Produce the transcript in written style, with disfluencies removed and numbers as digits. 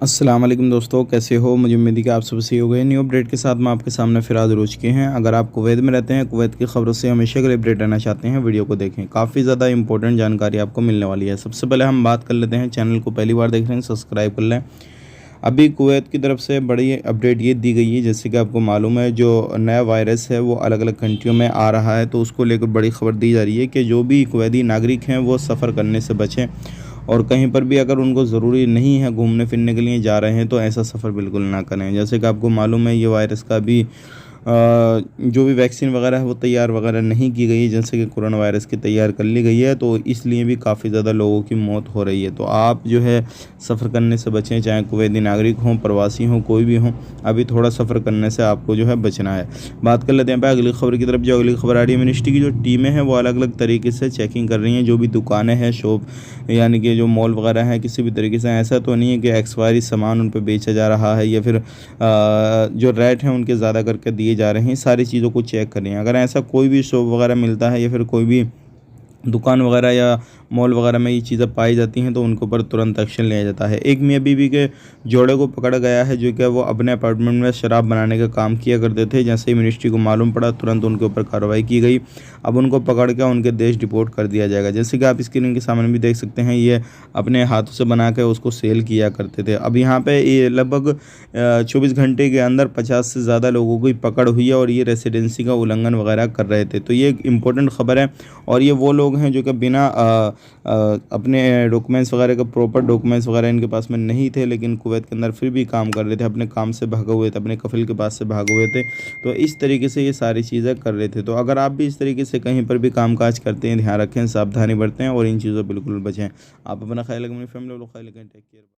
अस्सलाम वालेकुम दोस्तों, कैसे हो? मुझे उम्मीद है कि आप सब सही हो गए। न्यू अपडेट के साथ मैं आपके सामने फिर हाज़िर हो चुके हैं। अगर आप कुवैत में रहते हैं, कुवैत की खबरों से हमेशा के लिए अपडेट रहना चाहते हैं, वीडियो को देखें। काफ़ी ज़्यादा इंपॉर्टेंट जानकारी आपको मिलने वाली है। सबसे पहले हम बात कर लेते हैं, चैनल को पहली बार देख रहे हैं, सब्सक्राइब कर लें। अभी कुवैत की तरफ से बड़ी अपडेट ये दी गई है, जैसे कि आपको मालूम है जो नया वायरस है वो अलग-अलग कंट्रियों में आ रहा है, तो उसको लेकर बड़ी खबर दी जा रही है कि जो भी कुवैती नागरिक हैं वो सफ़र करने से बचें और कहीं पर भी अगर उनको ज़रूरी नहीं है घूमने-फिरने के लिए जा रहे हैं तो ऐसा सफ़र बिल्कुल ना करें। जैसे कि आपको मालूम है ये वायरस का भी जो भी वैक्सीन वगैरह है वो तैयार वगैरह नहीं की गई है, जैसे कि कोरोना वायरस की तैयार कर ली गई है, तो इसलिए भी काफ़ी ज़्यादा लोगों की मौत हो रही है। तो आप जो है सफ़र करने से बचें, चाहे कुवैती नागरिक हों, प्रवासी हों, कोई भी हों, अभी थोड़ा सफ़र करने से आपको जो है बचना है। बात कर लेते हैं अगली खबर की तरफ। जो अगली खबर आ रही है, मिनिस्ट्री की जो टीमें हैं वो अलग-अलग तरीके से चेकिंग कर रही हैं, जो भी दुकानें हैं, शॉप यानी कि जो मॉल वगैरह हैं, किसी भी तरीके से ऐसा तो नहीं है कि एक्सपायरी सामान उन पे बेचा जा रहा है या फिर जो रेट हैं उनके ज़्यादा करके दिए जा रहे हैं। सारी चीज़ों को चेक करें। अगर ऐसा कोई भी शॉप वगैरह मिलता है या फिर कोई भी दुकान वगैरह या मॉल वगैरह में ये चीज़ें पाई जाती हैं तो उनके ऊपर तुरंत एक्शन लिया जाता है। एक मियाँ बीवी के जोड़े को पकड़ा गया है जो कि वो अपने अपार्टमेंट में शराब बनाने का काम किया करते थे। जैसे ही मिनिस्ट्री को मालूम पड़ा तुरंत उनके ऊपर कार्रवाई की गई। अब उनको पकड़ के उनके देश डिपोर्ट कर दिया जाएगा। जैसे कि आप स्क्रीन के सामने भी देख सकते हैं, ये अपने हाथों से बना के उसको सेल किया करते थे। अब यहाँ पे ये लगभग 24 घंटे के अंदर 50 से ज़्यादा लोगों की पकड़ हुई है और ये रेसिडेंसी का उल्लंघन वगैरह कर रहे थे। तो ये एक इम्पोर्टेंट खबर है और ये वो लोग हैं जो कि बिना अपने डॉक्यूमेंट्स वगैरह का प्रॉपर डॉक्यूमेंट्स वगैरह इनके पास में नहीं थे, लेकिन कुवैत के अंदर फिर भी काम कर रहे थे, अपने काम से भागे हुए थे, अपने कफ़िल के पास से भागे हुए थे। तो इस तरीके से ये सारी चीज़ें कर रहे थे। तो अगर आप भी इस तरीके से कहीं पर भी कामकाज करते हैं, ध्यान रखें, सावधानी बरतें और इन चीज़ों बिल्कुल बचें। आप अपना ख्याल रखें, अपनी फैमिली वालों का ख्याल रखें। Take care.